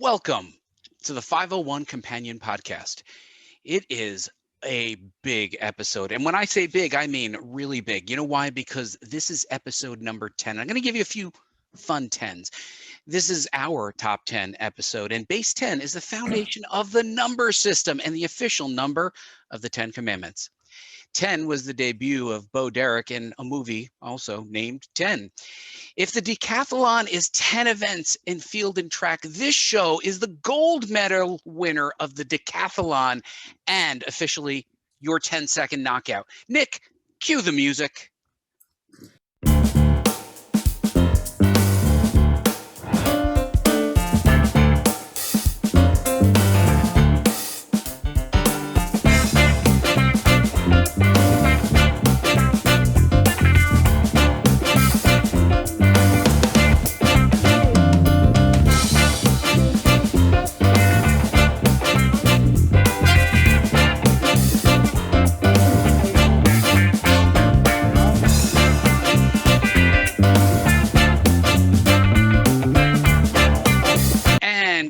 Welcome to the 501 Companion Podcast. It is a big episode. And when I say big, I mean really big. You know why? Because this is episode number 10. I'm going to give you a few fun 10s. This is our top 10 episode, and base 10 is the foundation of the number system and the official number of the 10 Commandments. 10 was the debut of Bo Derek in a movie also named 10. If the decathlon is 10 events in field and track, this show is the gold medal winner of the decathlon and officially your 10-second knockout. Nick, cue the music.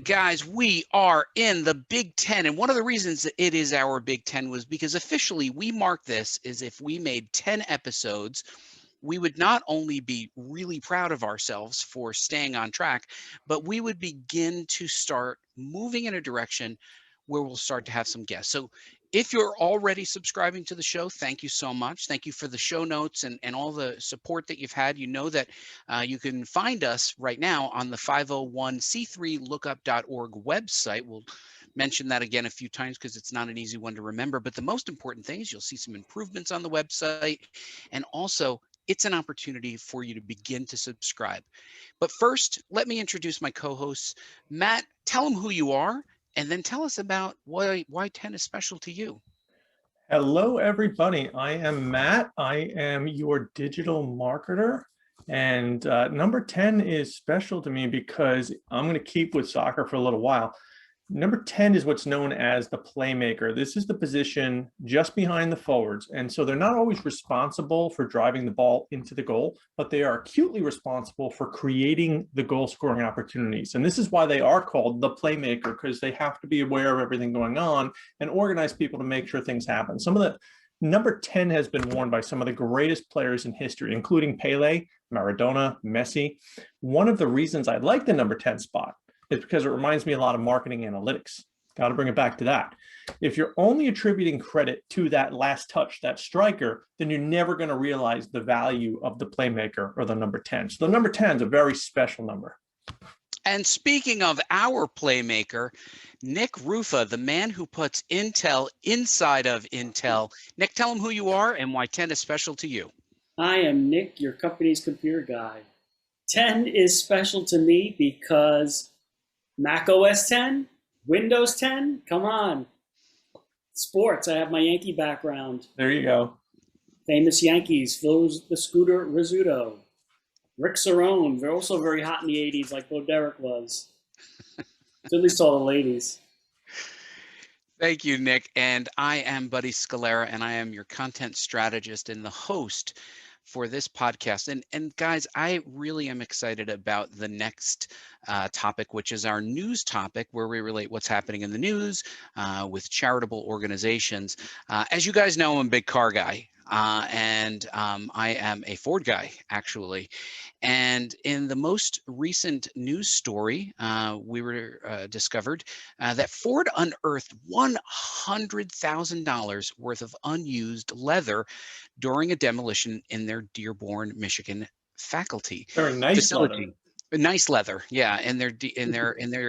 Guys, we are in the Big Ten, and one of the reasons it is our Big Ten was because officially we mark this as if we made 10 episodes, we would not only be really proud of ourselves for staying on track, but we would begin to start moving in a direction where we'll start to have some guests. So if you're already subscribing to the show, thank you so much. Thank you for the show notes and all the support that you've had. You know that you can find us right now on the 501c3lookup.org website. We'll mention that again a few times because it's not an easy one to remember. But the most important thing is you'll see some improvements on the website. And also, it's an opportunity for you to begin to subscribe. But first, let me introduce my co-hosts. Matt, tell them who you are. And then tell us about why 10 is special to you. Hello, everybody. I am Matt. I am your digital marketer. And number 10 is special to me because I'm going to keep with soccer for a little while. Number 10 is what's known as the playmaker. This is the position just behind the forwards. And so they're not always responsible for driving the ball into the goal, but they are acutely responsible for creating the goal scoring opportunities. And this is why they are called the playmaker, because they have to be aware of everything going on and organize people to make sure things happen. Number 10 has been worn by some of the greatest players in history, including Pele, Maradona, Messi. One of the reasons I like the number 10 spot is because it reminds me a lot of marketing analytics. Got to bring it back to that. If you're only attributing credit to that last touch, that striker, then you're never going to realize the value of the playmaker or the number 10. So the number 10 is a very special number. And speaking of our playmaker, Nick Rufa, the man who puts Intel inside of Intel. Nick, tell him who you are and why 10 is special to you. I am Nick, your company's computer guy. 10 is special to me because Mac OS 10, Windows 10, come on. Sports, I have my Yankee background. There you go. Famous Yankees, Phil the Scooter Rizzuto, Rick Cerrone, they're also very hot in the 80s like Bo Derek was. So at least all the ladies. Thank you, Nick. And I am Buddy Scalera, and I am your content strategist and the host for this podcast. And guys, I really am excited about the next topic, which is our news topic, where we relate what's happening in the news with charitable organizations. As you guys know, I'm a big car guy. And I am a Ford guy, actually. And in the most recent news story, we were discovered that Ford unearthed $100,000 worth of unused leather during a demolition in their Dearborn, Michigan facility. Very nice facility. leather. Nice leather, yeah, in their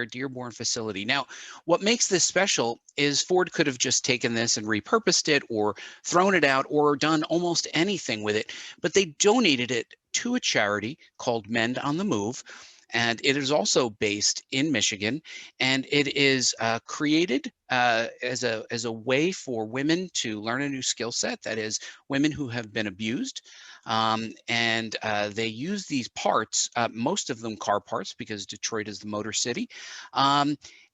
Dearborn facility. Now, what makes this special is Ford could have just taken this and repurposed it or thrown it out or done almost anything with it, but they donated it to a charity called Mend on the Move, and it is also based in Michigan, and it is created as a way for women to learn a new skill set. That is, women who have been abused. And they use these parts, most of them car parts, because Detroit is the motor city.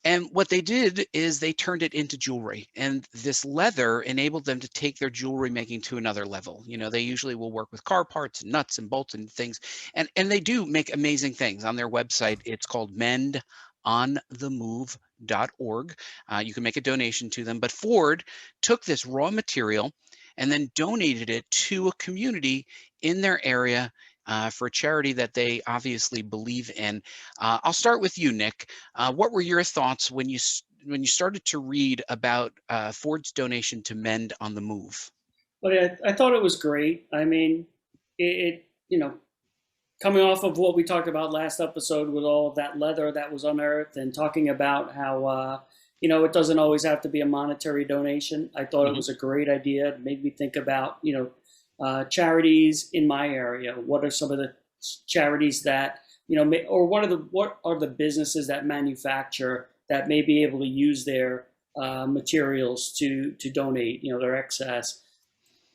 And what they did is they turned it into jewelry, and this leather enabled them to take their jewelry making to another level. You know, they usually will work with car parts and nuts and bolts and things, and they do make amazing things. On their website, it's called Mend onthemove.org. You can make a donation to them. But Ford took this raw material and then donated it to a community in their area for a charity that they obviously believe in. I'll start with you, Nick. What were your thoughts when you started to read about Ford's donation to Mend on the Move? Well, yeah, I thought it was great. I mean, coming off of what we talked about last episode with all of that leather that was unearthed and talking about how, it doesn't always have to be a monetary donation. I thought it was a great idea. It made me think about, charities in my area. What are some of the charities that, or what are the businesses that manufacture that may be able to use their materials to donate, their excess.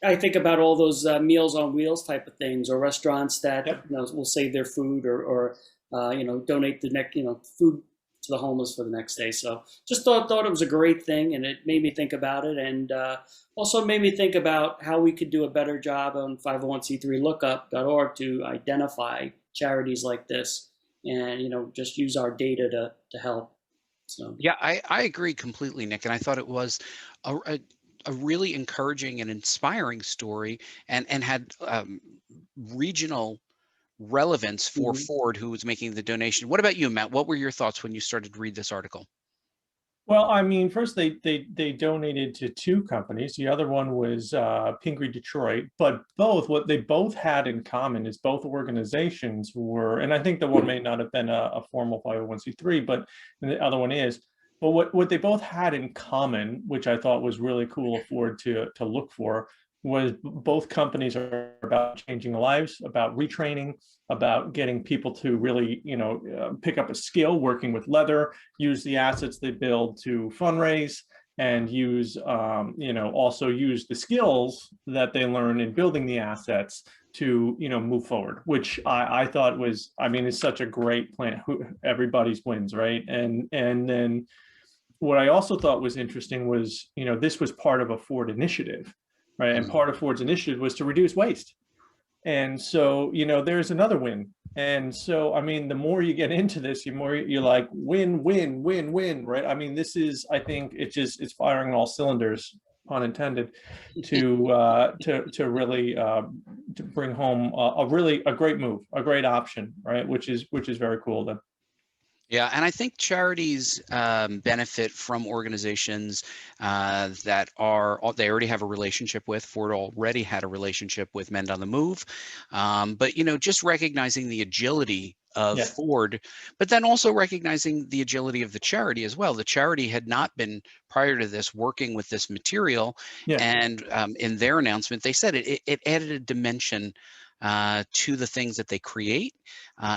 I think about all those Meals on Wheels type of things, or restaurants that will save their food, or donate the next food to the homeless for the next day. So just thought it was a great thing, and it made me think about it, and also made me think about how we could do a better job on 501c3lookup.org to identify charities like this, and just use our data to help. So yeah, I agree completely, Nick, and I thought it was a really encouraging and inspiring story, and had regional relevance for Ford, who was making the donation. What about you, Matt? What were your thoughts when you started to read this article? Well, I mean, first they donated to two companies. The other one was Pingree Detroit, but what they both had in common is both organizations were, and I think the one may not have been a formal 501c3, but the other one is. But what they both had in common, which I thought was really cool of Ford to look for, was both companies are about changing lives, about retraining, about getting people to really, pick up a skill, working with leather, use the assets they build to fundraise, and use, also use the skills that they learn in building the assets to, move forward, which I thought was, it's such a great plan. Everybody's wins, right? And then what I also thought was interesting was, this was part of a Ford initiative, right? And part of Ford's initiative was to reduce waste. And so, there's another win. And so, the more you get into this, the more you're like, win, win, win, win, right? This is, I think it's firing on all cylinders, pun intended, to really to bring home a great move, a great option, right? Which is very cool. Then. Yeah, and I think charities benefit from organizations that they already have a relationship with. Ford already had a relationship with Mend on the Move, but just recognizing the agility of Ford, but then also recognizing the agility of the charity as well. The charity had not been prior to this working with this material, and in their announcement, they said it added a dimension to the things that they create,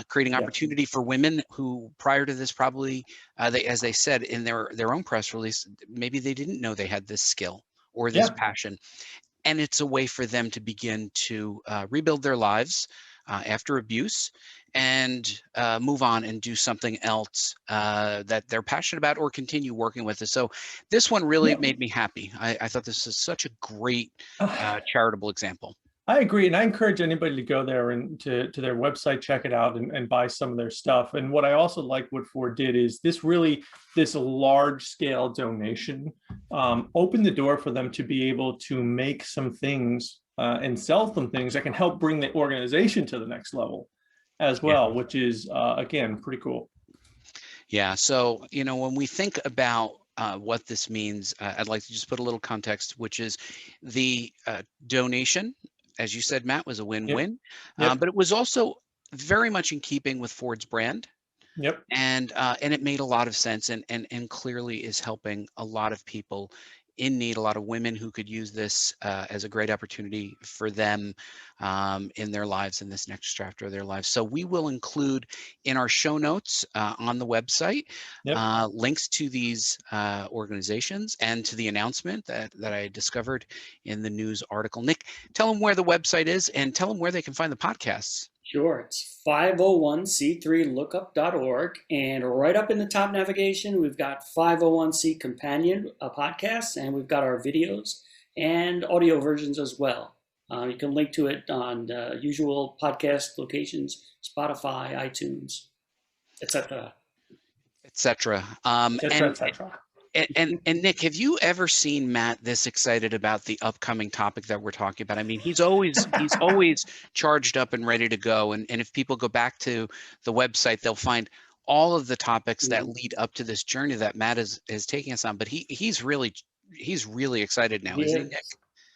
creating opportunity for women who prior to this probably, as they said in their own press release, maybe they didn't know they had this skill or this passion. And it's a way for them to begin to rebuild their lives after abuse and move on and do something else that they're passionate about or continue working with us. So this one really made me happy. I thought this is such a great charitable example. I agree, and I encourage anybody to go there and to their website, check it out, and buy some of their stuff. And what I also like what Ford did is this large-scale donation opened the door for them to be able to make some things and sell some things that can help bring the organization to the next level as well, which is, again, pretty cool. Yeah, so, when we think about what this means, I'd like to just put a little context, which is the donation, as you said, Matt, was a win-win, but it was also very much in keeping with Ford's brand. And it made a lot of sense, and clearly is helping a lot of people in need, a lot of women who could use this as a great opportunity for them in their lives, in this next chapter of their lives. So we will include in our show notes on the website links to these organizations and to the announcement that I discovered in the news article. Nick, tell them where the website is and tell them where they can find the podcasts. Sure, it's 501c3lookup.org, and right up in the top navigation, we've got 501c Companion podcast, and we've got our videos and audio versions as well. You can link to it on usual podcast locations, Spotify, iTunes, etc. etc. Et cetera, et cetera. And Nick, have you ever seen Matt this excited about the upcoming topic that we're talking about? I mean, he's always charged up and ready to go. And if people go back to the website, they'll find all of the topics that lead up to this journey that Matt is taking us on. But he's really excited now, isn't he, Nick?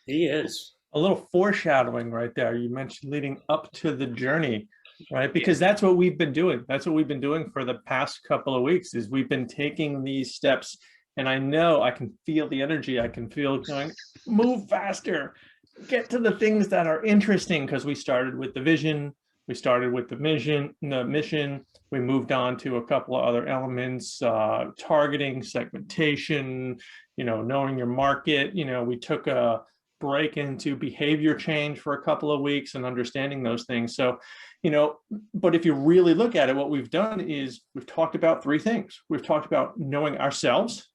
He is. A little foreshadowing right there. You mentioned leading up to the journey, right? Because that's what we've been doing. That's what we've been doing for the past couple of weeks is we've been taking these steps. And I know I can feel the energy. I can feel going, move faster, get to the things that are interesting, because we started with the vision, we started with the mission, we moved on to a couple of other elements, targeting, segmentation, knowing your market. We took a break into behavior change for a couple of weeks and understanding those things. So, but if you really look at it, what we've done is we've talked about three things. We've talked about knowing ourselves,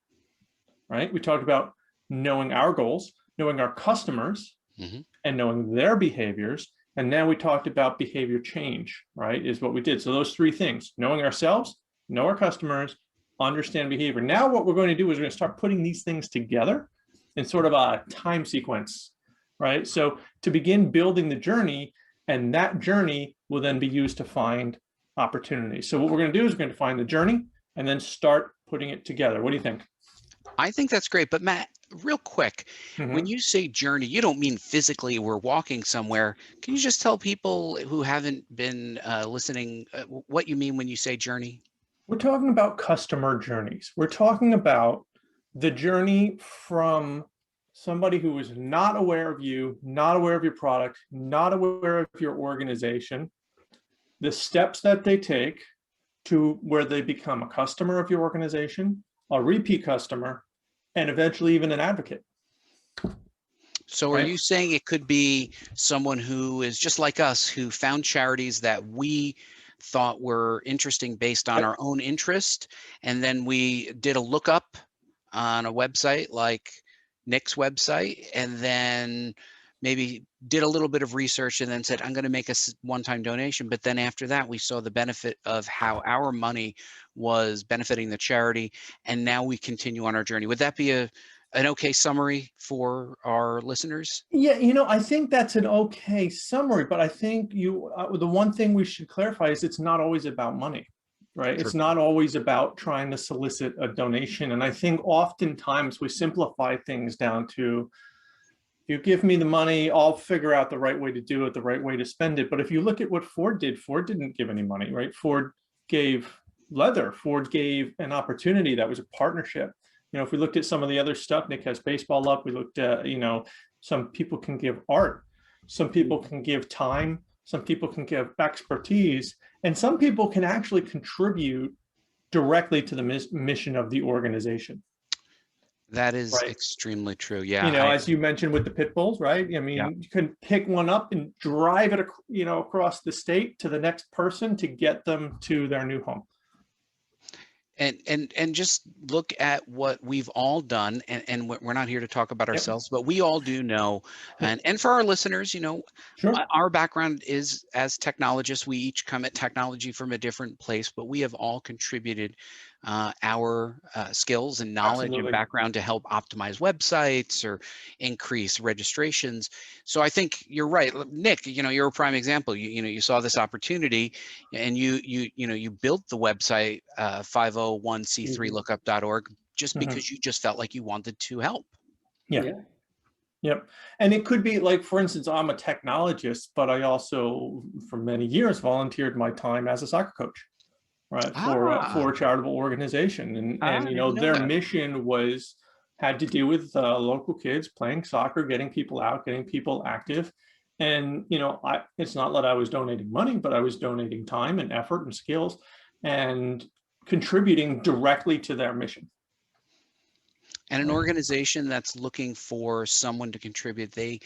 right? We talked about knowing our goals, knowing our customers, and knowing their behaviors. And now we talked about behavior change, right? Is what we did. So those three things: knowing ourselves, know our customers, understand behavior. Now what we're going to do is we're going to start putting these things together in sort of a time sequence, right? So to begin building the journey, and that journey will then be used to find opportunities. So what we're going to do is we're going to find the journey and then start putting it together. What do you think? I think that's great. But Matt, real quick, when you say journey, you don't mean physically we're walking somewhere. Can you just tell people who haven't been listening what you mean when you say journey? We're talking about customer journeys. We're talking about the journey from somebody who is not aware of you, not aware of your product, not aware of your organization, the steps that they take to where they become a customer of your organization, a repeat customer, and eventually even an advocate. So are you saying it could be someone who is just like us, who found charities that we thought were interesting based on our own interest, and then we did a lookup on a website like Nick's website, and then maybe did a little bit of research and then said, I'm going to make a one-time donation. But then after that, we saw the benefit of how our money was benefiting the charity. And now we continue on our journey. Would that be an okay summary for our listeners? Yeah, I think that's an okay summary, but I think the one thing we should clarify is it's not always about money, right? It's not always about trying to solicit a donation. And I think oftentimes we simplify things down to, you give me the money, I'll figure out the right way to do it, the right way to spend it. But if you look at what Ford did, Ford didn't give any money, right? Ford gave leather. Ford gave an opportunity that was a partnership. If we looked at some of the other stuff, Nick has baseball up. We looked at, some people can give art, some people can give time, some people can give expertise, and some people can actually contribute directly to the mission of the organization. That is extremely true. Yeah. As you mentioned with the pit bulls, right? I mean, you can pick one up and drive it, across the state to the next person to get them to their new home. And just look at what we've all done, and we're not here to talk about ourselves, but we all do know, and for our listeners, our background is as technologists. We each come at technology from a different place, but we have all contributed our skills and knowledge and background to help optimize websites or increase registrations. So I think you're right, Nick. You're a prime example. You saw this opportunity, and you built the website 501c3lookup.org just because you just felt like you wanted to help. Yep. And it could be like, for instance, I'm a technologist, but I also, for many years, volunteered my time as a soccer coach. Right, for a charitable organization, and their mission had to do with local kids playing soccer, getting people out, getting people active, and it's not that I was donating money, but I was donating time and effort and skills, and contributing directly to their mission. And an organization that's looking for someone to contribute, they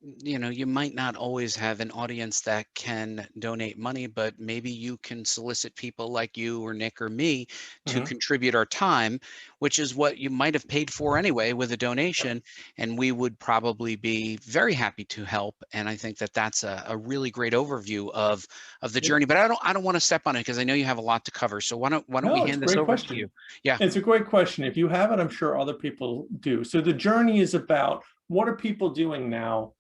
you might not always have an audience that can donate money, but maybe you can solicit people like you or Nick or me to Mhm. contribute our time, which is what you might have paid for anyway with a donation. And we would probably be very happy to help. And I think that that's a really great overview of the Yep. journey. But I don't want to step on it because I know you have a lot to cover. So why don't we No, it's a hand this great over to question. you? Yeah. It's a great question. If you have it, I'm sure other people do. So the journey is about what are people doing now?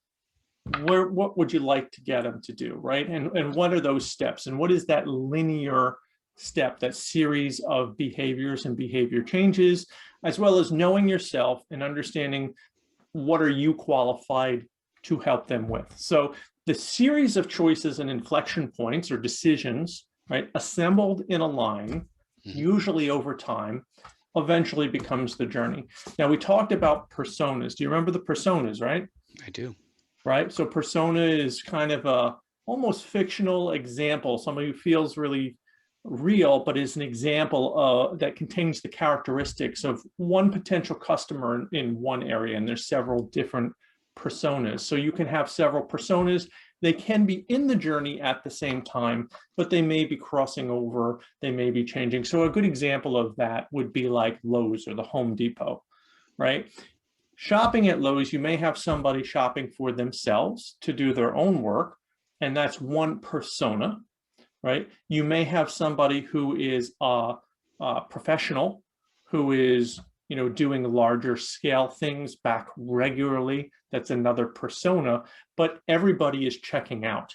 What would you like to get them to do, right? And what are those steps? And what is that linear step, that series of behaviors and behavior changes, as well as knowing yourself and understanding what are you qualified to help them with. So the series of choices and inflection points or decisions, right, assembled in a line, usually over time, eventually becomes the journey. Now, we talked about personas. Do you remember the personas, right? I do. Right. So persona is kind of a almost fictional example, somebody who feels really real, but is an example that contains the characteristics of one potential customer in one area. And there's several different personas. So you can have several personas. They can be in the journey at the same time, but they may be crossing over. They may be changing. So a good example of that would be like Lowe's or the Home Depot, right? Shopping at Lowe's, you may have somebody shopping for themselves to do their own work, and that's one persona, right? You may have somebody who is a professional, who is doing larger scale things back regularly. That's another persona, but everybody is checking out,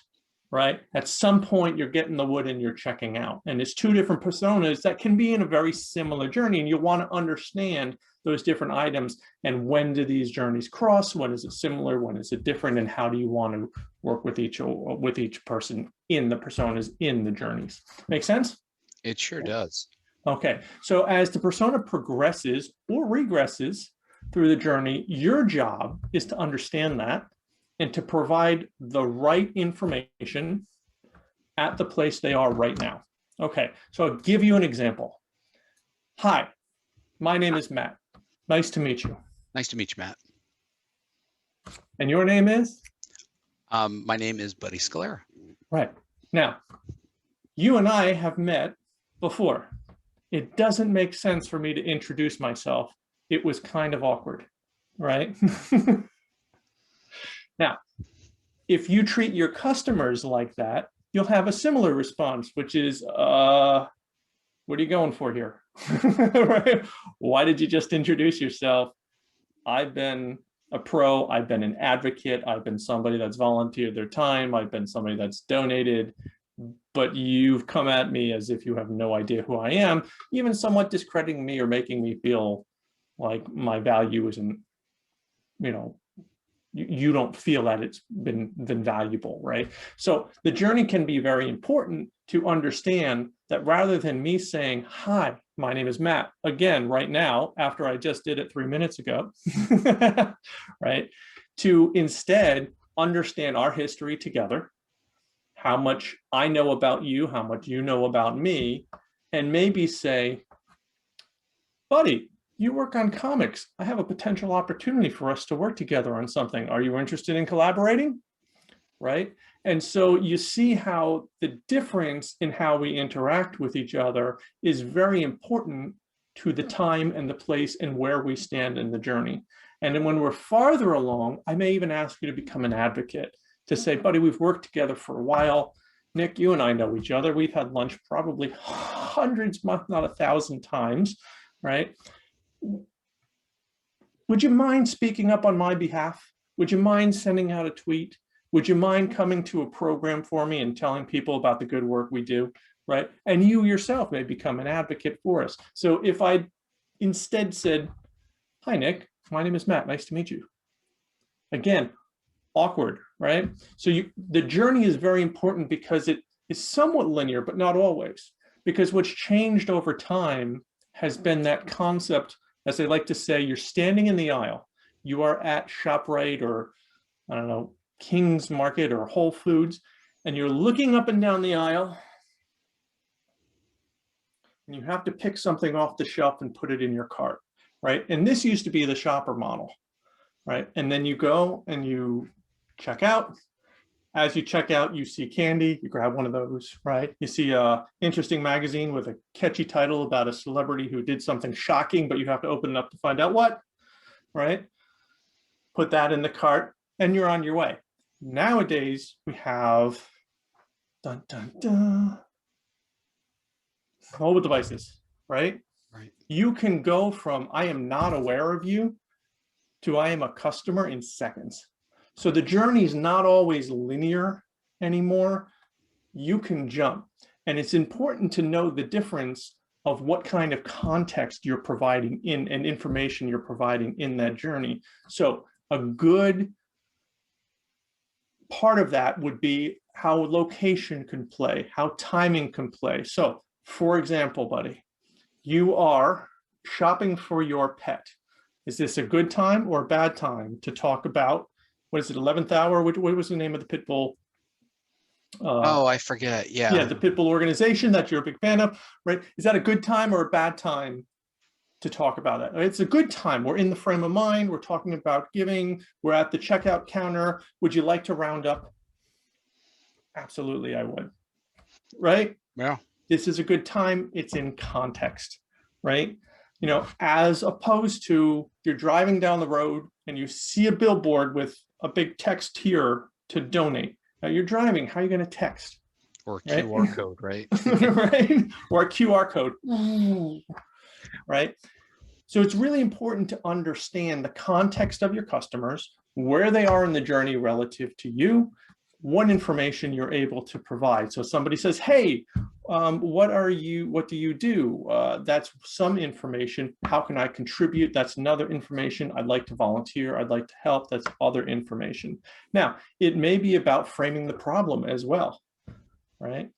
right? At some point, you're getting the wood and you're checking out. And it's two different personas that can be in a very similar journey, and you want to understand those different items and when do these journeys cross, when is it similar, when is it different, and how do you want to work with each person in the personas in the journeys. Make sense? It sure does. Okay, so as the persona progresses or regresses through the journey, your job is to understand that and to provide the right information at the place they are right now. Okay, so I'll give you an example. Hi, my name is Matt. Nice to meet you. Nice to meet you, Matt. And your name is? My name is Buddy Scalera. Right. Now, you and I have met before. It doesn't make sense for me to introduce myself. It was kind of awkward, right? Now, if you treat your customers like that, you'll have a similar response, which is, what are you going for here? Right? Why did you just introduce yourself? I've been a pro, I've been an advocate, I've been somebody that's volunteered their time, I've been somebody that's donated, but you've come at me as if you have no idea who I am, even somewhat discrediting me or making me feel like my value isn't, you don't feel that it's been valuable, right? So the journey can be very important to understand that rather than me saying, hi, my name is Matt, again, right now, after I just did it 3 minutes ago, right? To instead understand our history together, how much I know about you, how much you know about me, and maybe say, buddy, you work on comics. I have a potential opportunity for us to work together on something. Are you interested in collaborating? Right? And so you see how the difference in how we interact with each other is very important to the time and the place and where we stand in the journey. And then when we're farther along, I may even ask you to become an advocate, to say, buddy, we've worked together for a while. Nick, you and I know each other. We've had lunch probably hundreds, if not 1,000 times, right? Would you mind speaking up on my behalf? Would you mind sending out a tweet? Would you mind coming to a program for me and telling people about the good work we do, right? And you yourself may become an advocate for us. So if I instead said, hi, Nick, my name is Matt, nice to meet you. Again, awkward, right? So the journey is very important because it is somewhat linear, but not always. Because what's changed over time has been that concept, as they like to say, you're standing in the aisle. You are at ShopRite or, I don't know, King's Market or Whole Foods, and you're looking up and down the aisle, and you have to pick something off the shelf and put it in your cart, right? And this used to be the shopper model, right? And then you go and you check out. As you check out, you see candy, you grab one of those, right? You see a interesting magazine with a catchy title about a celebrity who did something shocking, but you have to open it up to find out what, right? Put that in the cart and you're on your way. Nowadays, we have dun, dun, dun, mobile devices, right? Right. You can go from I am not aware of you to I am a customer in seconds. So the journey is not always linear anymore. You can jump. And it's important to know the difference of what kind of context you're providing in and information you're providing in that journey. So a good part of that would be how location can play, how timing can play. So for example, buddy, you are shopping for your pet. Is this a good time or a bad time to talk about, what is it, 11th hour? What was the name of the pit bull? Oh, I forget. Yeah. Yeah, the pit bull organization that you're a big fan of, right? Is that a good time or a bad time to talk about it? It's a good time. We're in the frame of mind. We're talking about giving. We're at the checkout counter. Would you like to round up? Absolutely, I would. Right? Yeah. This is a good time. It's in context, right? You know, as opposed to you're driving down the road and you see a billboard with a big text here to donate. Now you're driving, how are you going to text? Or right? QR code, right? Right? Or a QR code, right? So it's really important to understand the context of your customers, where they are in the journey relative to you, what information you're able to provide. So somebody says, hey, what do you do? That's some information. How can I contribute? That's another information. I'd like to volunteer. I'd like to help. That's other information. Now, it may be about framing the problem as well, right?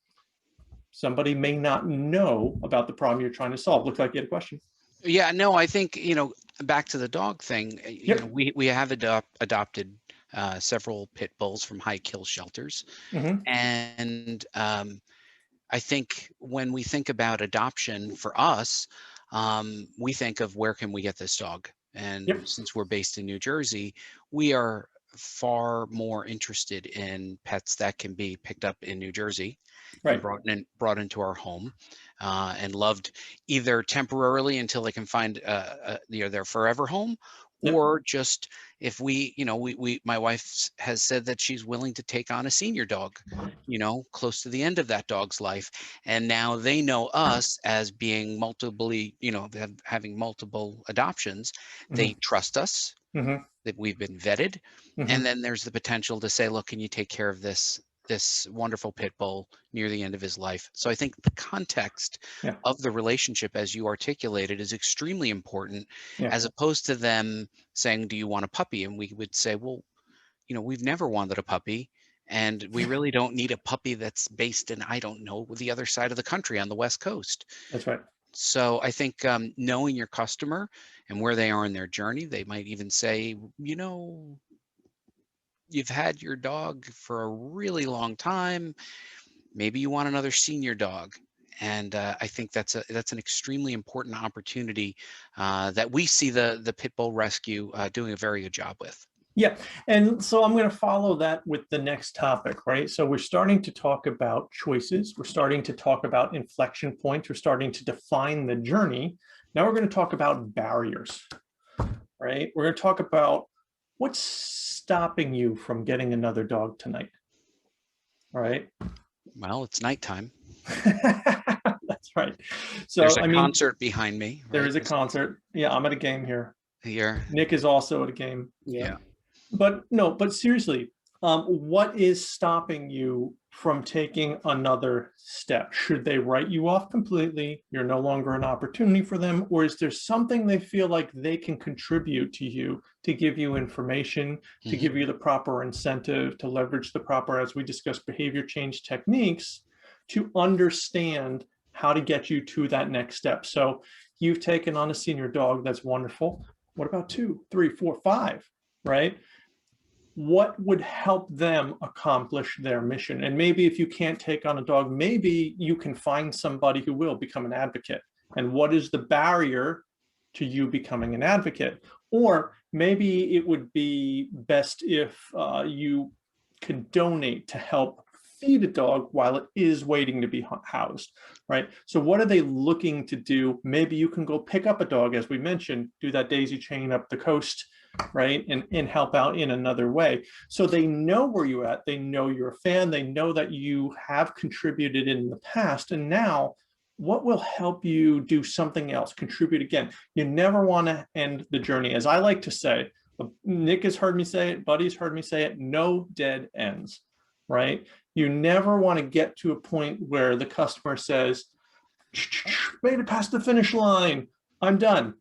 Somebody may not know about the problem you're trying to solve. Looks like you had a question. Yeah, no, I think, back to the dog thing, we have adopted several pit bulls from high kill shelters. Mm-hmm. And I think when we think about adoption for us, we think of where can we get this dog? And since we're based in New Jersey, we are far more interested in pets that can be picked up in New Jersey and brought into our home and loved either temporarily until they can find their forever home, or just if my wife has said that she's willing to take on a senior dog, close to the end of that dog's life. And now they know us as being having multiple adoptions. They trust us, that we've been vetted. And then there's the potential to say, look, can you take care of this wonderful pit bull near the end of his life? So I think the context of the relationship, as you articulated, is extremely important, as opposed to them saying, do you want a puppy? And we would say, well, we've never wanted a puppy, and we really don't need a puppy that's based in, I don't know, the other side of the country on the West Coast. That's right. So I think knowing your customer and where they are in their journey, they might even say, you've had your dog for a really long time. Maybe you want another senior dog. And I think that's an extremely important opportunity that we see the Pit Bull Rescue doing a very good job with. Yeah, and so I'm going to follow that with the next topic, right? So we're starting to talk about choices. We're starting to talk about inflection points. We're starting to define the journey. Now we're going to talk about barriers, right? We're going to talk about what's stopping you from getting another dog tonight, all right? Well, it's nighttime. That's right. So there's a concert behind me. Right? There is a concert. Yeah, I'm at a game here. Here. Nick is also at a game. Yeah. But seriously, what is stopping you from taking another step? Should they write you off completely? You're no longer an opportunity for them? Or is there something they feel like they can contribute to you, to give you information, to give you the proper incentive, to leverage the proper, as we discussed, behavior change techniques, to understand how to get you to that next step? So you've taken on a senior dog. That's wonderful. What about 2, 3, 4, 5, right? What would help them accomplish their mission? And maybe if you can't take on a dog, maybe you can find somebody who will become an advocate. And what is the barrier to you becoming an advocate? Or maybe it would be best if you could donate to help feed a dog while it is waiting to be housed, right? So what are they looking to do? Maybe you can go pick up a dog, as we mentioned, do that daisy chain up the coast, right? And help out in another way. So they know where you're at. They know you're a fan. They know that you have contributed in the past. And now what will help you do something else, contribute again? You never want to end the journey. As I like to say, Nick has heard me say it, Buddy's heard me say it, no dead ends, right? You never want to get to a point where the customer says, made it past the finish line, I'm done.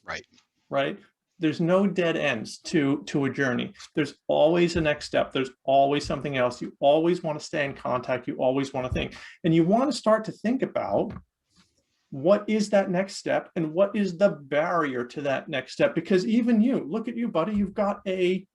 Right. Right? There's no dead ends to a journey. There's always a next step. There's always something else. You always want to stay in contact. You always want to think. And you want to start to think about what is that next step and what is the barrier to that next step? Because even you, look at you, buddy, you've got a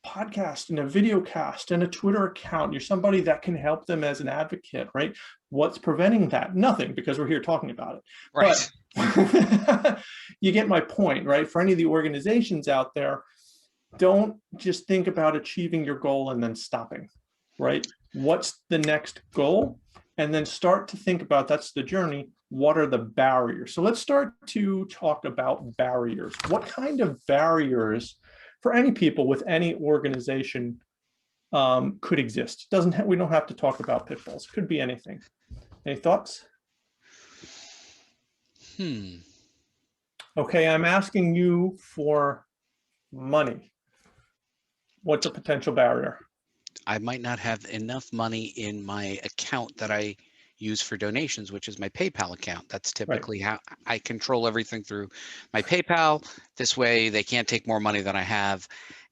podcast and a video cast and a Twitter account. You're somebody that can help them as an advocate, right? What's preventing that? Nothing, because we're here talking about it. Right. But you get my point, right? For any of the organizations out there, don't just think about achieving your goal and then stopping, right? What's the next goal? And then start to think about, that's the journey. What are the barriers? So let's start to talk about barriers. What kind of barriers for any people with any organization could exist? We don't have to talk about pitfalls. It could be anything. Any thoughts? Okay, I'm asking you for money. What's a potential barrier? I might not have enough money in my account that I use for donations, which is my PayPal account. That's typically how I control everything through my PayPal. This way they can't take more money than I have.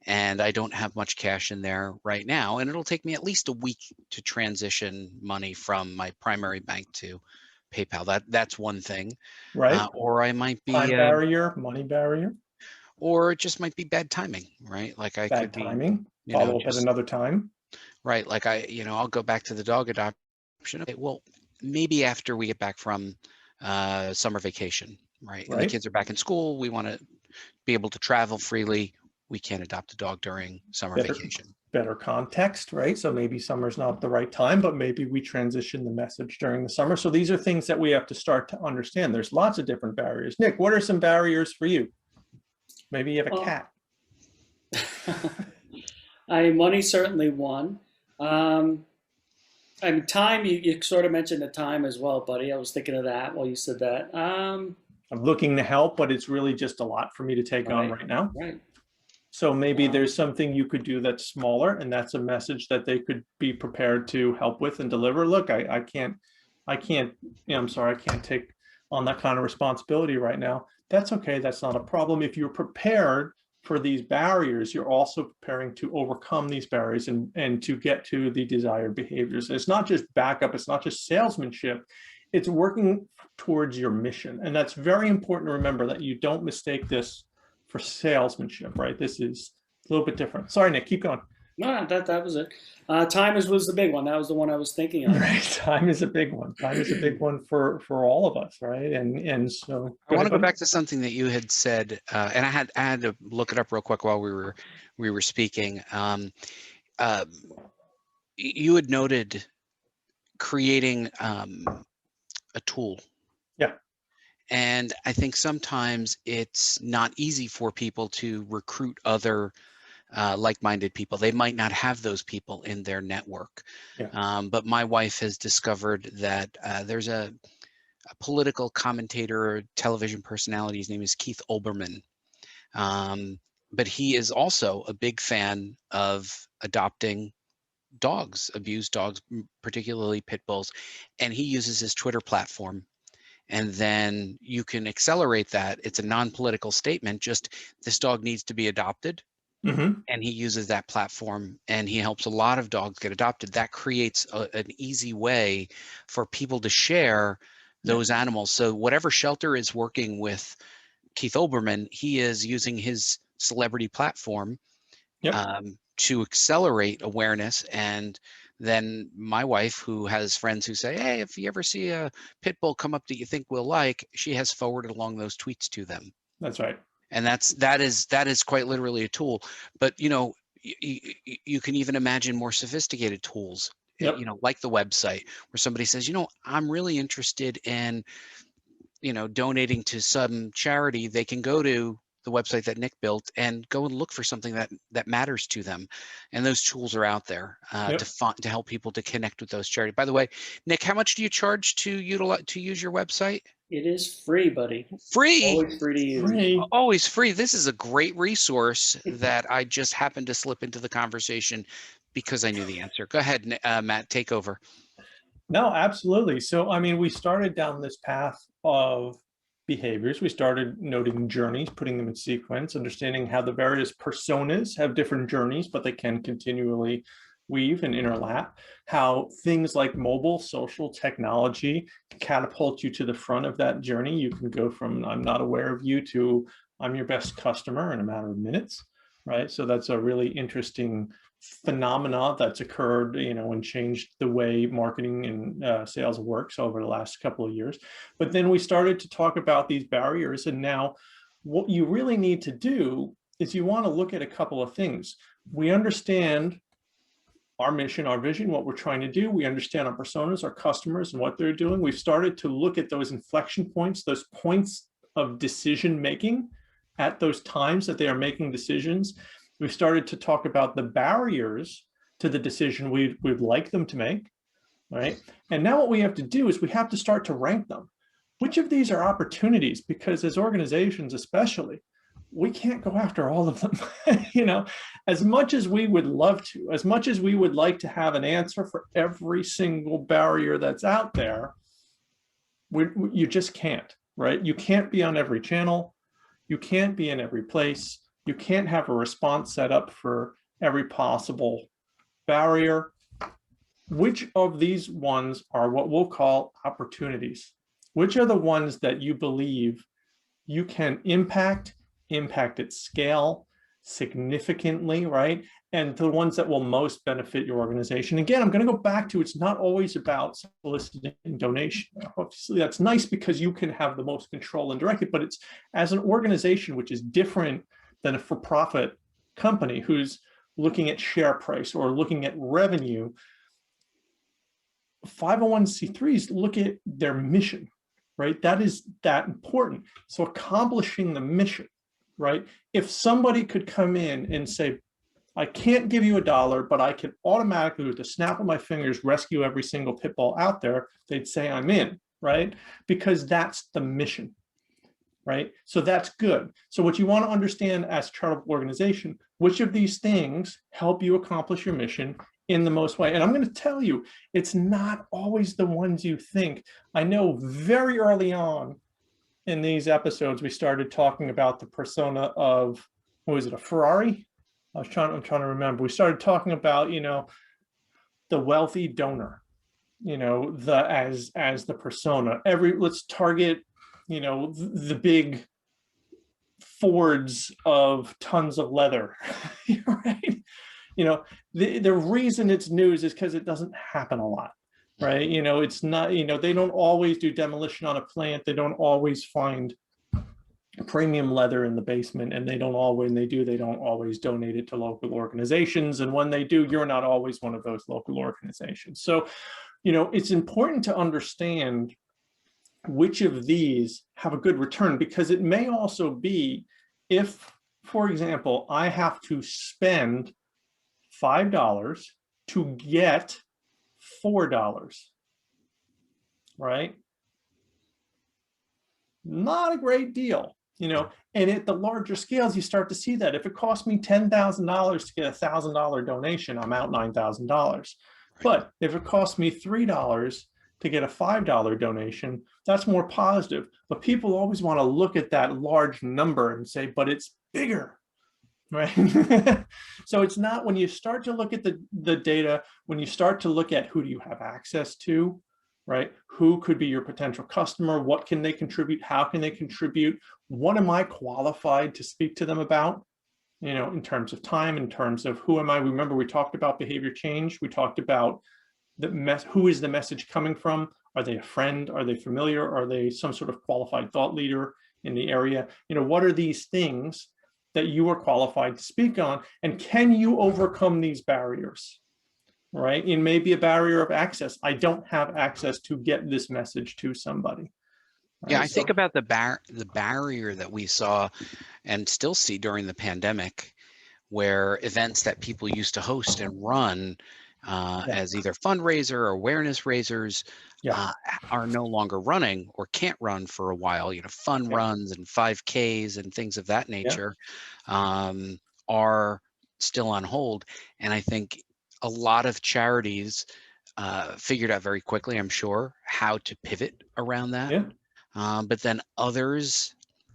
And I don't have much cash in there right now. And it'll take me at least a week to transition money from my primary bank to PayPal. That's one thing. Right. Or I might be time barrier, money barrier. Or it just might be bad timing, right? Like I bad could timing. be, Follow up at another time. Right. Like I'll go back to the dog adoption. Okay, well, maybe after we get back from summer vacation, right? And the kids are back in school. We want to be able to travel freely. We can't adopt a dog during summer vacation. Better context, right? So maybe summer's not the right time, but maybe we transition the message during the summer. So these are things that we have to start to understand. There's lots of different barriers. Nick, what are some barriers for you? Maybe you have a cat. Money's certainly one. Time, you sort of mentioned the time as well, buddy. I was thinking of that while you said that. I'm looking to help, but it's really just a lot for me to take on right now. Right. So maybe there's something you could do that's smaller, and that's a message that they could be prepared to help with and deliver. Look, I can't, I'm sorry, I can't take on that kind of responsibility right now. That's okay. That's not a problem. If you're prepared for these barriers, you're also preparing to overcome these barriers and to get to the desired behaviors. It's not just backup. It's not just salesmanship. It's working towards your mission. And that's very important to remember, that you don't mistake this for salesmanship, right? This is a little bit different. Sorry, Nick, keep going. No, that was it. Time was the big one. That was the one I was thinking of. Right, time is a big one. Time is a big one for all of us, right? And so I want to go back to something that you had said, and I had to look it up real quick while we were speaking. You had noted creating a tool. Yeah. And I think sometimes it's not easy for people to recruit other like-minded people. They might not have those people in their network. Yeah. But my wife has discovered that there's a political commentator, television personality. His name is Keith Olbermann. But he is also a big fan of adopting dogs, abused dogs, particularly pit bulls. And he uses his Twitter platform. And then you can accelerate that. It's a non-political statement, just this dog needs to be adopted. Mm-hmm. And he uses that platform, and he helps a lot of dogs get adopted. That creates an easy way for people to share those animals. So whatever shelter is working with Keith Olbermann, he is using his celebrity platform to accelerate awareness. And then my wife, who has friends who say, hey, if you ever see a pit bull come up that you think we'll like, she has forwarded along those tweets to them. That's right. And that is quite literally a tool. But you can even imagine more sophisticated tools, Yep. like the website, where somebody says, I'm really interested in donating to some charity. They can go to the website that Nick built and go and look for something that matters to them. And those tools are out there Yep. to help people to connect with those charities. By the way, Nick, how much do you charge to use your website? It is free, buddy. Free. Always free to use. Free. Always free. This is a great resource that I just happened to slip into the conversation because I knew the answer. Go ahead, Matt, take over. No, absolutely. So, I mean, we started down this path of behaviors. We started noting journeys, putting them in sequence, understanding how the various personas have different journeys, but they can continually weave and interlap, how things like mobile social technology catapult you to the front of that journey. You can go from I'm not aware of you to I'm your best customer in a matter of minutes, right? So that's a really interesting phenomena that's occurred, and changed the way marketing and sales works over the last couple of years. But then we started to talk about these barriers. And now what you really need to do is you want to look at a couple of things. We understand our mission, our vision, what we're trying to do. We understand our personas, our customers, and what they're doing. We've started to look at those inflection points, those points of decision making at those times that they are making decisions. We've started to talk about the barriers to the decision we'd like them to make, right? And now what we have to do is we have to start to rank them. Which of these are opportunities? Because as organizations especially, we can't go after all of them. As much as we would love to, as much as we would like to have an answer for every single barrier that's out there, you just can't, right? You can't be on every channel. You can't be in every place. You can't have a response set up for every possible barrier. Which of these ones are what we'll call opportunities? Which are the ones that you believe you can impact at scale significantly, right? And the ones that will most benefit your organization. Again, I'm going to go back to it's not always about soliciting donation. Obviously, that's nice because you can have the most control and direct it, but it's as an organization, which is different than a for-profit company who's looking at share price or looking at revenue. 501c3s look at their mission, right? That is that important. So accomplishing the mission, right? If somebody could come in and say, I can't give you $1, but I can automatically, with the snap of my fingers, rescue every single pit bull out there, they'd say I'm in, right? Because that's the mission. Right? So that's good. So what you want to understand as a charitable organization, which of these things help you accomplish your mission in the most way? And I'm going to tell you, it's not always the ones you think. I know very early on in these episodes, we started talking about the persona of, what was it, a Ferrari? I'm trying to remember. We started talking about, the wealthy donor, as the persona. Let's target the big Fords of tons of leather, right? The reason it's news is because it doesn't happen a lot, right? It's not, they don't always do demolition on a plant. They don't always find premium leather in the basement, and they don't always donate it to local organizations. And when they do, you're not always one of those local organizations. So, it's important to understand which of these have a good return, because it may also be if, for example, I have to spend $5 to get $4, right? Not a great deal, and at the larger scales, you start to see that if it costs me $10,000 to get a $1,000 donation, I'm out $9,000. But if it costs me $3 to get a $5 donation, that's more positive. But people always want to look at that large number and say, but it's bigger, right? So it's not, when you start to look at the data, when you start to look at who do you have access to, right? Who could be your potential customer? What can they contribute? How can they contribute? What am I qualified to speak to them about? In terms of time, in terms of who am I? Remember, we talked about behavior change. We talked about who is the message coming from? Are they a friend? Are they familiar? Are they some sort of qualified thought leader in the area? You know, what are these things that you are qualified to speak on? And can you overcome these barriers? Right? It may be a barrier of access. I don't have access to get this message to somebody. Right? Yeah, I think about the barrier that we saw and still see during the pandemic, where events that people used to host and run as either fundraiser or awareness raisers are no longer running or can't run for a while. You know, fun runs and 5Ks and things of that nature are still on hold. And I think a lot of charities figured out very quickly, I'm sure, how to pivot around that. But then others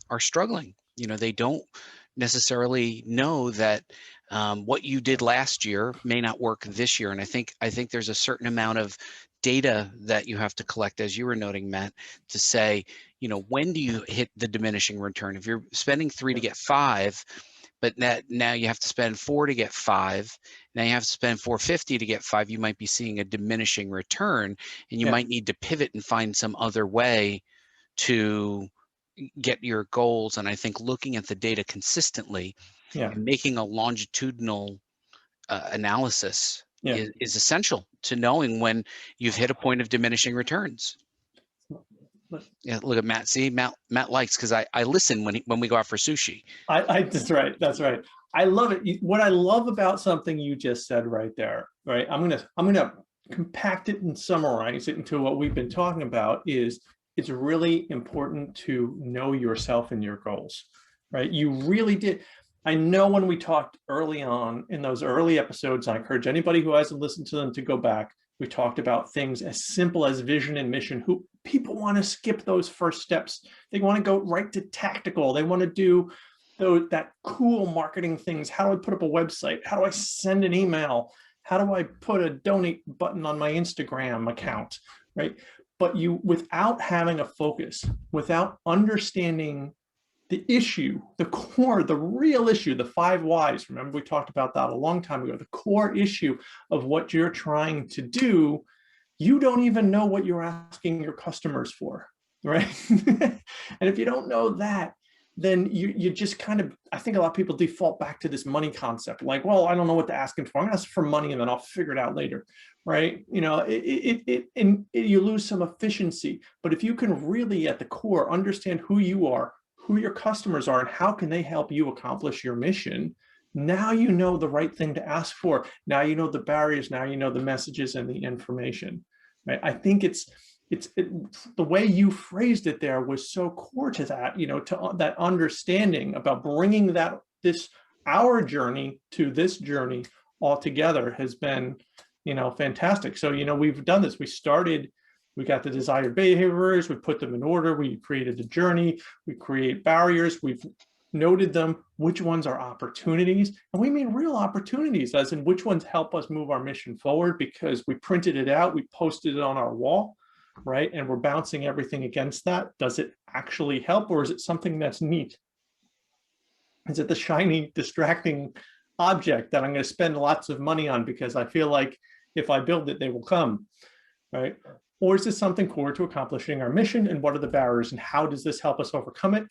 are struggling. You know, they don't necessarily know that what you did last year may not work this year. And I think there's a certain amount of data that you have to collect, as you were noting, Matt, to say, you know, when do you hit the diminishing return? If you're spending 3 to get 5, but now you have to spend 4 to get 5. Now you have to spend $450 to get 5. You might be seeing a diminishing return, and you might need to pivot and find some other way to get your goals. And I think looking at the data consistently and making a longitudinal analysis is essential to knowing when you've hit a point of diminishing returns. Yeah, look at Matt. See, Matt likes, because I listen when we go out for sushi. That's right. I love it. What I love about something you just said right there, right? I'm gonna compact it and summarize it into what we've been talking about. Is it's really important to know yourself and your goals, right? You really did. I know when we talked early on in those early episodes, I encourage anybody who hasn't listened to them to go back. We talked about things as simple as vision and mission. Who people want to skip those first steps. They want to go right to tactical. They want to do that cool marketing things. How do I put up a website? How do I send an email? How do I put a donate button on my Instagram account, right? But without having a focus, without understanding the issue, the core, the real issue, the 5 whys. Remember, we talked about that a long time ago. The core issue of what you're trying to do, you don't even know what you're asking your customers for, right? And if you don't know that, then you just kind of, I think a lot of people default back to this money concept. Like, well, I don't know what to ask him for. I'm gonna ask for money and then I'll figure it out later, right? You know, you lose some efficiency. But if you can really at the core understand who you are, who your customers are, and how can they help you accomplish your mission, now you know the right thing to ask for. Now you know the barriers, now you know the messages and the information, right? I think the way you phrased it there was so core to that, you know, to that understanding about bringing our journey to this journey all together has been, you know, fantastic. So, you know, we've done this. We got the desired behaviors, we put them in order, we created the journey, we create barriers, we've noted them, which ones are opportunities, and we mean real opportunities, as in which ones help us move our mission forward because we printed it out, we posted it on our wall, right? And we're bouncing everything against that. Does it actually help, or is it something that's neat? Is it the shiny, distracting object that I'm going to spend lots of money on because I feel like if I build it, they will come, right? Or is this something core to accomplishing our mission, and what are the barriers and how does this help us overcome it?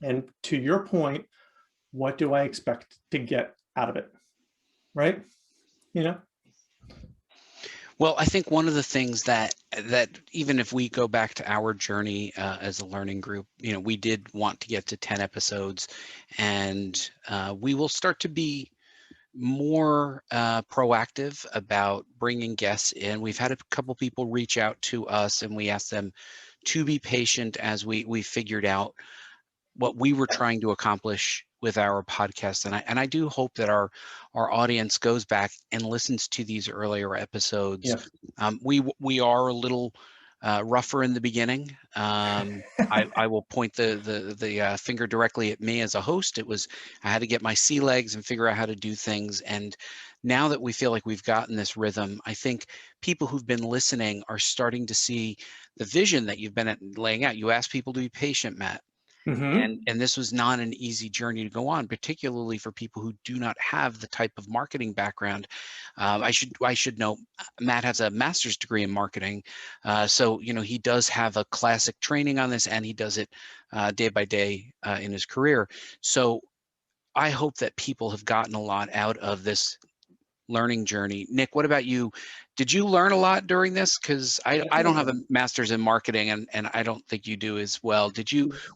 And to your point, what do I expect to get out of it, right? You know? Well, I think one of the things that even if we go back to our journey as a learning group, you know, we did want to get to 10 episodes, and we will start to be more proactive about bringing guests in. We've had a couple people reach out to us, and we asked them to be patient as we figured out what we were trying to accomplish with our podcast. And I do hope that our audience goes back and listens to these earlier episodes. We are a little rougher in the beginning. I will point the finger directly at me as a host. I had to get my sea legs and figure out how to do things. And now that we feel like we've gotten this rhythm, I think people who've been listening are starting to see the vision that you've been laying out. You ask people to be patient, Matt. And this was not an easy journey to go on, particularly for people who do not have the type of marketing background. I should know Matt has a master's degree in marketing, so he does have a classic training on this, and he does it day by day in his career. So I hope that people have gotten a lot out of this learning journey. Nick, what about you? Did you learn a lot during this? Because I don't have a master's in marketing, and I don't think you do as well.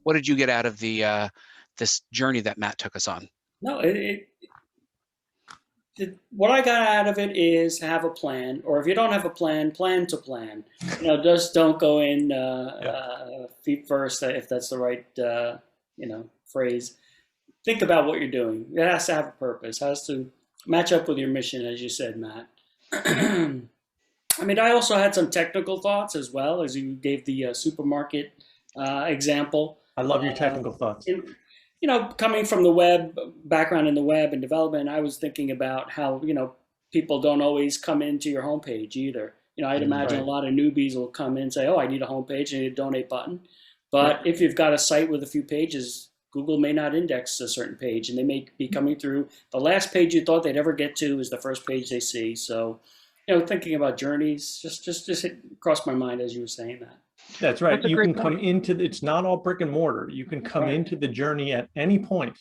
What did you get out of the this journey that Matt took us on? No, what I got out of it is have a plan, or if you don't have a plan, plan to plan. Just don't go in feet first, if that's the right phrase. Think about what you're doing. It has to have a purpose. It has to match up with your mission, as you said, Matt. I mean, I also had some technical thoughts as well, as you gave the supermarket example. I love your technical thoughts. Coming from the web, background in the web and development, I was thinking about how, people don't always come into your homepage either. I'd imagine a lot of newbies will come in and say, oh, I need a homepage, I need a donate button. But if you've got a site with a few pages, Google may not index a certain page, and they may be coming through. The last page you thought they'd ever get to is the first page they see. So, thinking about journeys just crossed my mind as you were saying that. That's right. You can come into it's not all brick and mortar. You can come into the journey at any point.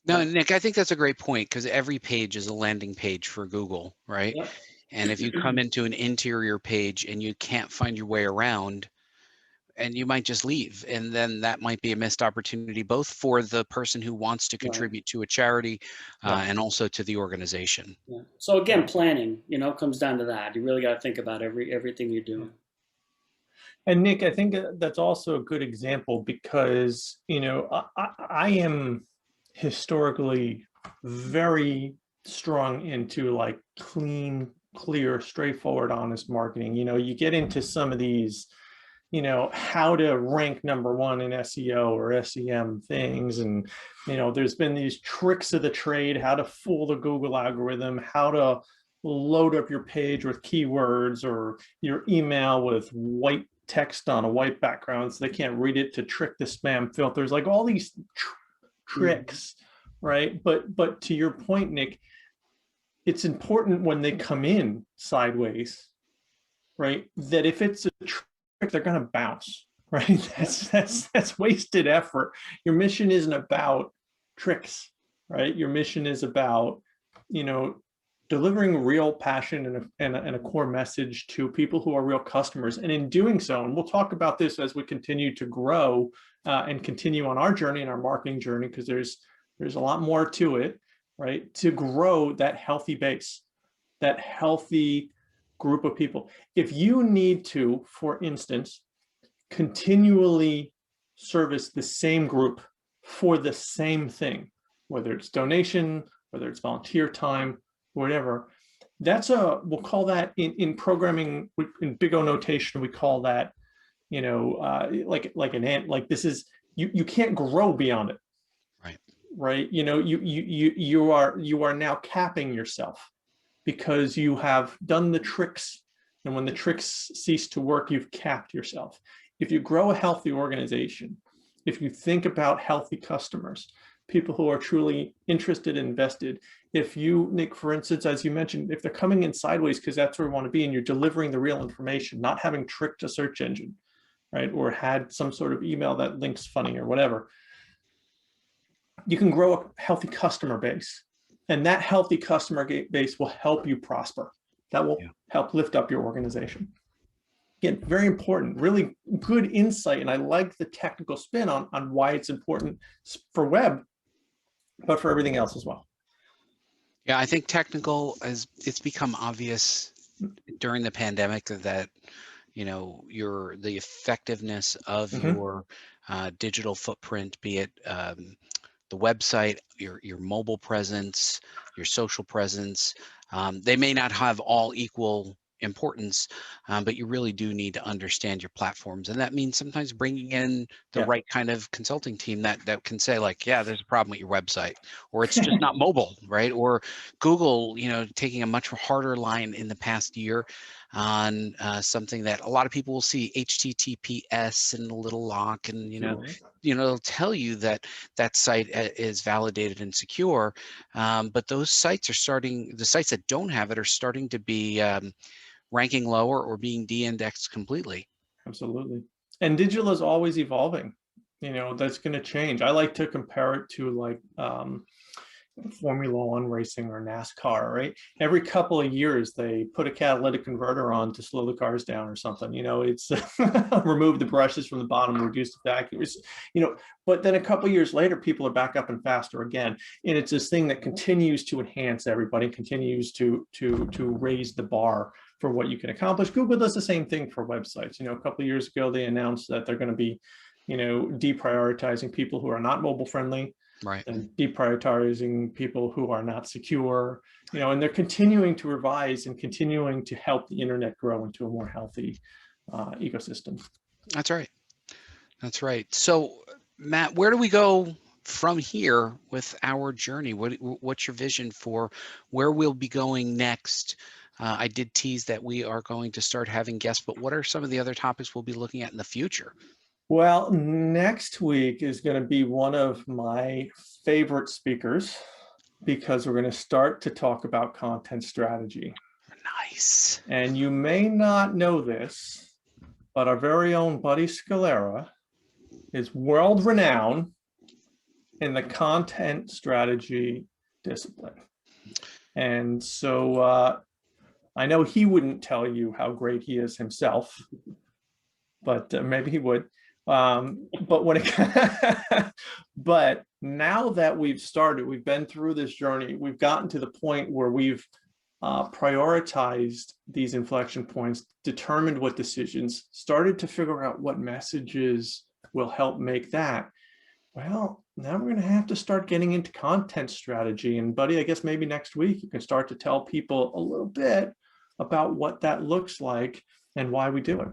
No, Nick, I think that's a great point, because every page is a landing page for Google, right? Yep. And if you come into an interior page and you can't find your way around, and you might just leave, and then that might be a missed opportunity, both for the person who wants to contribute to a charity and also to the organization. Yeah. So again, planning, comes down to that. You really got to think about everything you're doing. And Nick, I think that's also a good example, because I am historically very strong into like clean, clear, straightforward, honest marketing. You get into some of these how to rank #1 in SEO or SEM things. And, there's been these tricks of the trade, how to fool the Google algorithm, how to load up your page with keywords or your email with white text on a white background so they can't read it, to trick the spam filters, like all these tricks, right? But to your point, Nick, it's important when they come in sideways, right, that if it's a trick, they're going to bounce, right? That's wasted effort. Your mission isn't about tricks, right? Your mission is about, delivering real passion and a core message to people who are real customers. And in doing so, and we'll talk about this as we continue to grow and continue on our journey and our marketing journey, because there's a lot more to it, right? To grow that healthy base, that healthy group of people. If you need to, for instance, continually service the same group for the same thing, whether it's donation, whether it's volunteer time, whatever, we'll call that in programming, in Big O notation, we call that, like an ant, like this is, you can't grow beyond it. Right. You are now capping yourself, because you have done the tricks, and when the tricks cease to work, you've capped yourself. If you grow a healthy organization, if you think about healthy customers, people who are truly interested and invested, if you, Nick, for instance, as you mentioned, if they're coming in sideways because that's where we want to be, and you're delivering the real information, not having tricked a search engine, right, or had some sort of email that links funny or whatever, you can grow a healthy customer base. And that healthy customer base will help you prosper. That will help lift up your organization. Again, very important, really good insight. And I like the technical spin on why it's important for web, but for everything else as well. Yeah, I think technical, as it's become obvious during the pandemic that, the effectiveness of your digital footprint, be it the website, your mobile presence, your social presence, they may not have all equal importance, but you really do need to understand your platforms. And that means sometimes bringing in the right kind of consulting team that can say like, yeah, there's a problem with your website, or it's just not mobile, right? Or Google, taking a much harder line in the past year. on something that a lot of people will see HTTPS and a little lock, and it'll tell you that that site is validated and secure. But those sites the sites that don't have it are starting to be ranking lower or being de-indexed completely. Absolutely. And digital is always evolving. That's going to change. I like to compare it to like Formula One racing or NASCAR, right? Every couple of years, they put a catalytic converter on to slow the cars down or something. It's remove the brushes from the bottom, reduce the vacuum. But then a couple of years later, people are back up and faster again. And it's this thing that continues to enhance everybody, continues to raise the bar for what you can accomplish. Google does the same thing for websites. A couple of years ago, they announced that they're going to be, deprioritizing people who are not mobile friendly. Right. And deprioritizing people who are not secure, and they're continuing to revise and continuing to help the internet grow into a more healthy ecosystem. That's right. That's right. So, Matt, where do we go from here with our journey? What's your vision for where we'll be going next? I did tease that we are going to start having guests, but what are some of the other topics we'll be looking at in the future? Well, next week is going to be one of my favorite speakers because we're going to start to talk about content strategy. Nice. And you may not know this, but our very own Buddy Scalera is world renowned in the content strategy discipline. And so I know he wouldn't tell you how great he is himself, but maybe he would. But now that we've been through this journey, we've gotten to the point where we've prioritized these inflection points, determined what decisions, started to figure out what messages will help make that. Well, now we're going to have to start getting into content strategy. And Buddy, I guess maybe next week you can start to tell people a little bit about what that looks like and why we do it.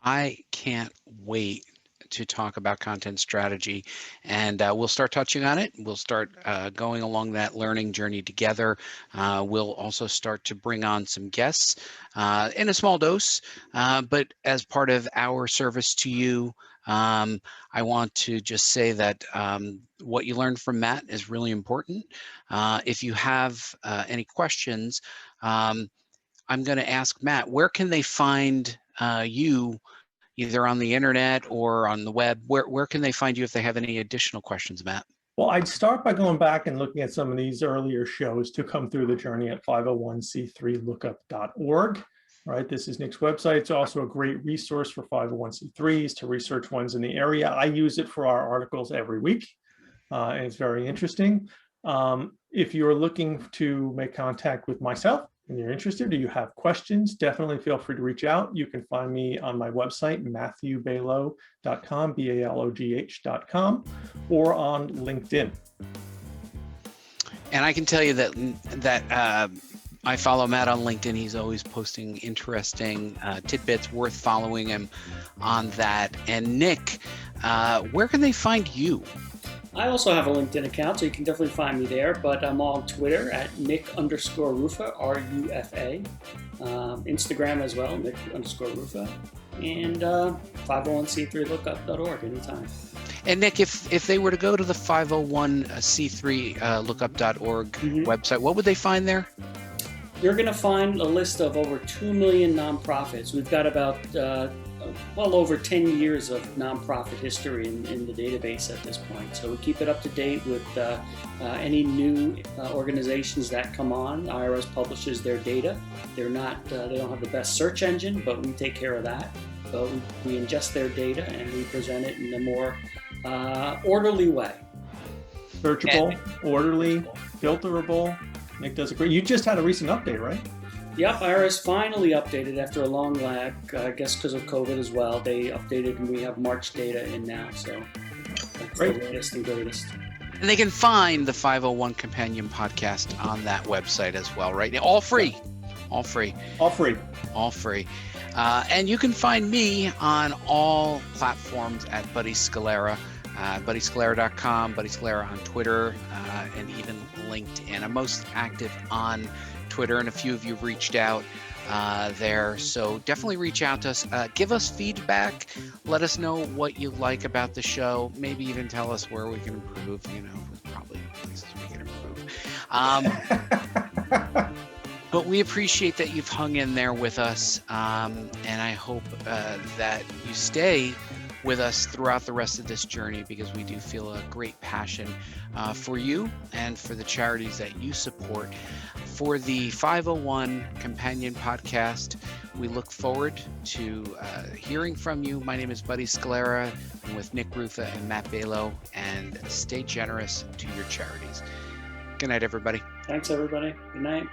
I can't wait to talk about content strategy, and we'll start touching on it. We'll start going along that learning journey together. We'll also start to bring on some guests in a small dose, but as part of our service to you, I want to just say that what you learned from Matt is really important. If you have any questions, I'm going to ask Matt, where can they find you, either on the internet or on the web? Where can they find you if they have any additional questions, Matt? Well, I'd start by going back and looking at some of these earlier shows to come through the journey at 501c3lookup.org. Right, this is Nick's website. It's also a great resource for 501c3s to research ones in the area. I use it for our articles every week, and it's very interesting. If you're looking to make contact with myself, and you're interested, or you have questions, definitely feel free to reach out. You can find me on my website, matthewbalogh.com, BALOGH.com, or on LinkedIn. And I can tell you that I follow Matt on LinkedIn. He's always posting interesting tidbits, worth following him on that. And Nick, where can they find you? I also have a LinkedIn account, so you can definitely find me there, but I'm on Twitter at Nick_Rufa, R-U-F-A. Instagram as well, Nick_Rufa. And 501c3lookup.org anytime. And Nick, if they were to go to the 501c3lookup.org website, what would they find there? You're going to find a list of over 2 million nonprofits. We've got about well over 10 years of nonprofit history in the database at this point. So we keep it up to date with any new organizations that come on. IRS publishes their data. They don't have the best search engine, but we take care of that. But we ingest their data and we present it in a more orderly way. Searchable, orderly, filterable. Nick does a great. You just had a recent update, right? Yep, IRS finally updated after a long lag, I guess because of COVID as well. They updated and we have March data in now, so that's the latest and greatest. And they can find the 501 Companion podcast on that website as well, right? All free. All free. All free. All free. And you can find me on all platforms at Buddy Scalera. BuddyScalera.com, Buddy Scalera on Twitter, and even LinkedIn. I'm most active on Twitter, and a few of you reached out there. So definitely reach out to us. Give us feedback. Let us know what you like about the show. Maybe even tell us where we can improve. You know, probably places we can improve. But we appreciate that you've hung in there with us. And I hope that you stay with us throughout the rest of this journey, because we do feel a great passion for you and for the charities that you support. For the 501 Companion Podcast, we look forward to hearing from you. My name is Buddy Scalera. I'm with Nick Rutha and Matt Balo, and stay generous to your charities. Good night, everybody. Thanks, everybody. Good night.